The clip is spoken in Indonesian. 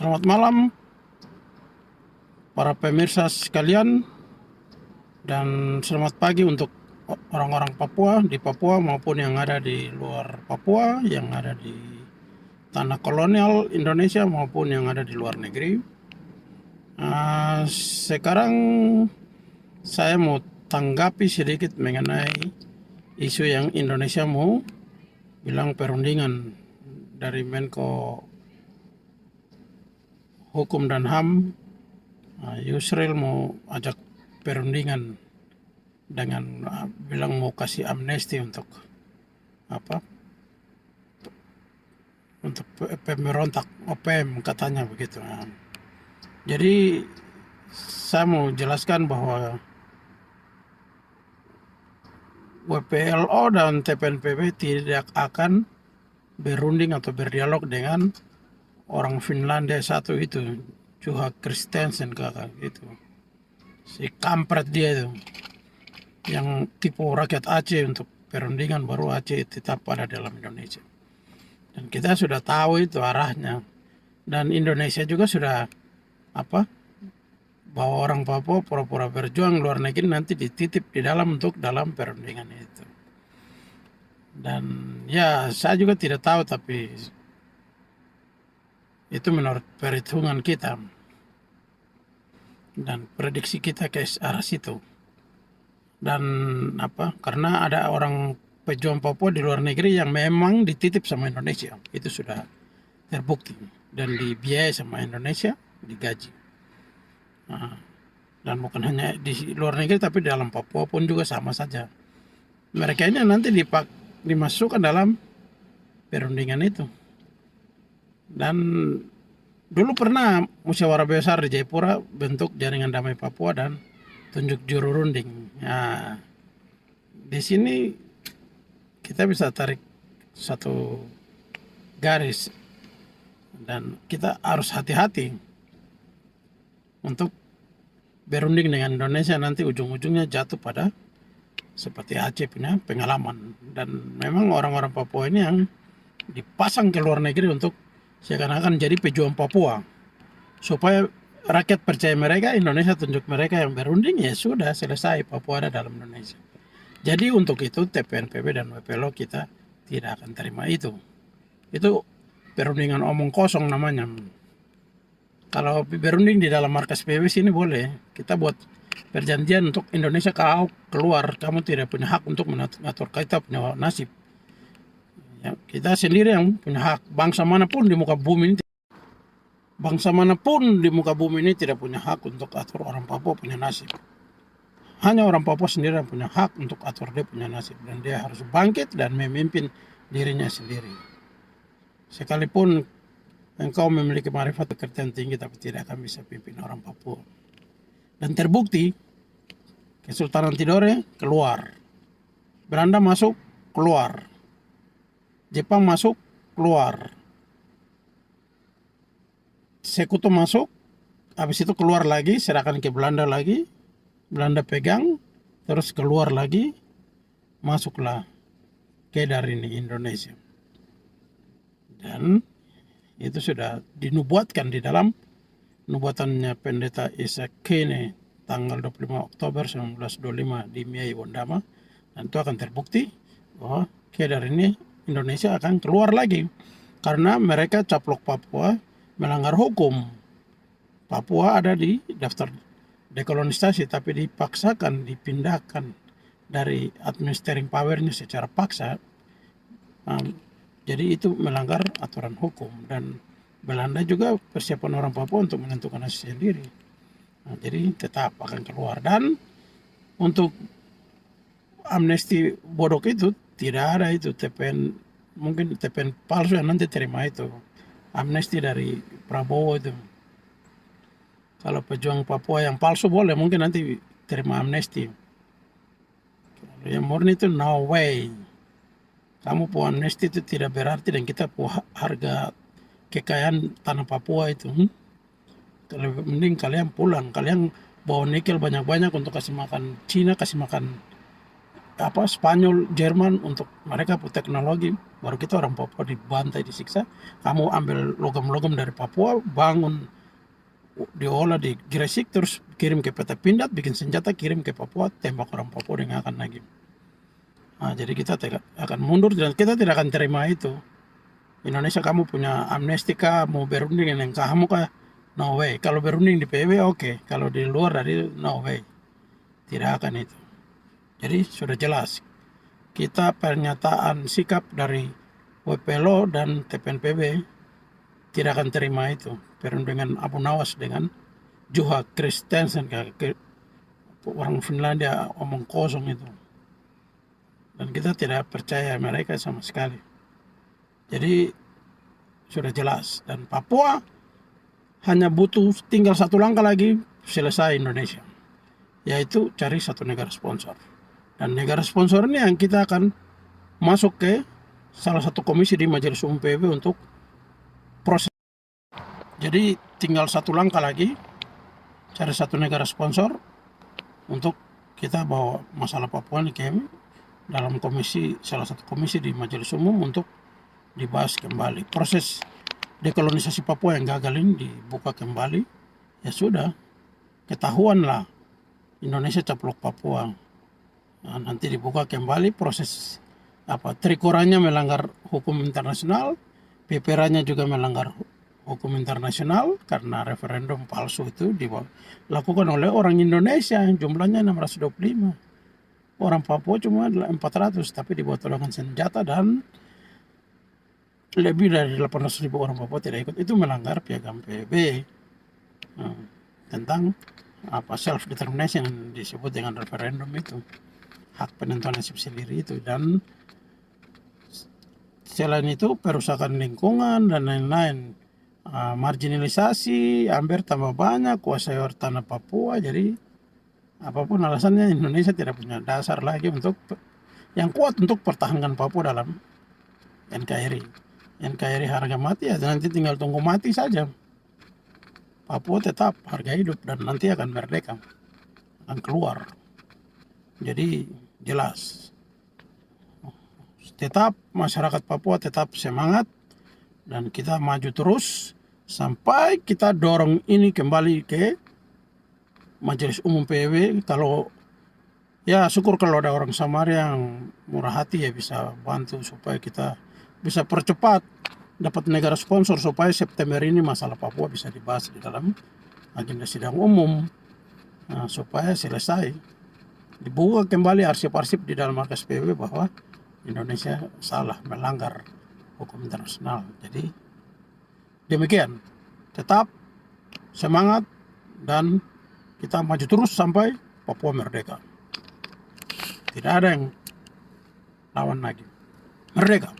Selamat malam para pemirsa sekalian dan selamat pagi untuk orang-orang Papua di Papua maupun yang ada di luar Papua, yang ada di tanah kolonial Indonesia maupun yang ada di luar negeri. Sekarang saya mau tanggapi sedikit mengenai isu yang Indonesia mau bilang perundingan dari Menko Hukum dan HAM. Yusril mau ajak perundingan dengan bilang mau kasih amnesti untuk apa? Untuk pemberontak OPM katanya begitu. Jadi saya mau jelaskan bahwa WPLO dan TPNPB tidak akan berunding atau berdialog dengan orang Finlandia satu itu, Juha Kristensen kakak itu. Si kampret dia itu yang tipu rakyat Aceh untuk perundingan baru Aceh tetap ada dalam Indonesia. Dan kita sudah tahu itu arahnya. Dan Indonesia juga sudah bahwa orang Papua pura-pura berjuang luar negeri nanti dititip di dalam untuk dalam perundingan itu. Dan ya saya juga tidak tahu tapi itu menurut perhitungan kita dan prediksi kita ke arah situ. Dan karena ada orang pejuang Papua di luar negeri yang memang dititip sama Indonesia, itu sudah terbukti dan dibiayai sama Indonesia, digaji. Dan bukan hanya di luar negeri tapi di dalam Papua pun juga sama saja. Mereka ini nanti dimasukkan dalam perundingan itu. Dan dulu pernah musyawarah besar di Jayapura bentuk jaringan damai Papua dan tunjuk juru runding. Nah, di sini kita bisa tarik satu garis dan kita harus hati-hati untuk berunding dengan Indonesia nanti ujung-ujungnya jatuh pada seperti Aceh punya pengalaman. Dan memang orang-orang Papua ini yang dipasang ke luar negeri untuk seakan-akan jadi pejuang Papua supaya rakyat percaya mereka, Indonesia tunjuk mereka yang berunding, ya sudah selesai, Papua ada dalam Indonesia. Jadi untuk itu TPNPB dan WPLO kita tidak akan terima itu. Itu perundingan omong kosong namanya. Kalau berunding di dalam markas PBB sini boleh, kita buat perjanjian untuk Indonesia kalau keluar, kamu tidak punya hak untuk mengatur kita punya nasib. Ya, kita sendiri yang punya hak. Bangsa manapun di muka bumi ini tidak punya hak untuk atur orang Papua punya nasib. Hanya orang Papua sendiri yang punya hak untuk atur dia punya nasib. Dan dia harus bangkit dan memimpin dirinya sendiri. Sekalipun engkau memiliki marifat pekerjaan tinggi tapi tidak akan bisa pimpin orang Papua. Dan terbukti Kesultanan Tidore keluar. Belanda masuk, keluar. Jepang masuk, keluar. Sekutu masuk, habis itu keluar lagi, serahkan ke Belanda lagi. Belanda pegang, terus keluar lagi, masuklah ke dari Indonesia. Dan itu sudah dinubuatkan di dalam nubuatannya Pendeta Isa Kene tanggal 25 Oktober 1925 di Miai Wondama. Dan itu akan terbukti bahwa ke dari ini Indonesia akan keluar lagi karena mereka caplok Papua melanggar hukum. Papua ada di daftar dekolonisasi tapi dipaksakan dipindahkan dari administering powernya secara paksa. Jadi itu melanggar aturan hukum dan Belanda juga persiapan orang Papua untuk menentukan nasib sendiri. Jadi tetap akan keluar. Dan untuk amnesti bodoh itu tidak ada itu mungkin TPN palsu yang nanti terima itu. Amnesti dari Prabowo itu. Kalau pejuang Papua yang palsu boleh mungkin nanti terima amnesti. Kalau yang murni itu no way. Kamu pu amnesti itu tidak berarti dan kita pu harga kekayaan tanah Papua itu. Kalau mending kalian pulang, kalian bawa nikel banyak-banyak untuk kasih makan Cina, kasih makan Spanyol, Jerman untuk mereka punya teknologi, baru kita orang Papua dibantai, disiksa. Kamu ambil logam-logam dari Papua, bangun, diolah di Gresik, terus kirim ke Peta Pindad, bikin senjata, kirim ke Papua, tembak orang Papua dengan akan lagi. Nah, jadi kita akan mundur dan kita tidak akan terima itu. Indonesia kamu punya amnesti kah, mau berunding dengan kamu kah? No way. Kalau berunding di PBB oke. Kalau di luar dari no way. Tidak akan itu. Jadi sudah jelas. Kita pernyataan sikap dari WPLO dan TPNPB tidak akan terima itu. Perundingan Abu Nawas dengan Juha Kristensen, orang Finlandia omong kosong itu. Dan kita tidak percaya mereka sama sekali. Jadi sudah jelas. Dan Papua hanya butuh tinggal satu langkah lagi selesai Indonesia. Yaitu cari satu negara sponsor. Dan negara sponsor ini yang kita akan masuk ke salah satu komisi di Majelis Umum PBB untuk proses. Jadi tinggal satu langkah lagi cari satu negara sponsor untuk kita bawa masalah Papua ini ke dalam komisi, salah satu komisi di Majelis Umum untuk dibahas kembali. Proses dekolonisasi Papua yang gagal ini dibuka kembali, ya sudah, ketahuan lah Indonesia caplok Papua. Nah, nanti dibuka kembali proses Trikoranya melanggar hukum internasional, PPRA-nya juga melanggar hukum internasional karena referendum palsu itu dilakukan oleh orang Indonesia yang jumlahnya 625. Orang Papua cuma 400, tapi dibuat dengan senjata dan lebih dari 800.000 orang Papua tidak ikut. Itu melanggar piagam PBB tentang self determination yang disebut dengan referendum itu, hak penentuan nasib sendiri itu. Dan selain itu perusakan lingkungan dan lain-lain, marginalisasi, hampir tambah banyak, kuasai tanah Papua. Jadi apapun alasannya Indonesia tidak punya dasar lagi untuk yang kuat untuk pertahankan Papua dalam NKRI. NKRI harga mati ya nanti tinggal tunggu mati saja. Papua tetap harga hidup dan nanti akan merdeka, akan keluar. Jadi jelas, tetap masyarakat Papua tetap semangat dan kita maju terus sampai kita dorong ini kembali ke Majelis Umum PBB. Kalau ya syukur kalau ada orang Samaria yang murah hati ya bisa bantu supaya kita bisa percepat dapat negara sponsor supaya September ini masalah Papua bisa dibahas di dalam agenda sidang umum, supaya selesai. Dibuka kembali arsip-arsip di dalam markas PBB bahwa Indonesia salah melanggar hukum internasional. Jadi demikian, tetap semangat dan kita maju terus sampai Papua merdeka. Tidak ada yang lawan lagi. Merdeka.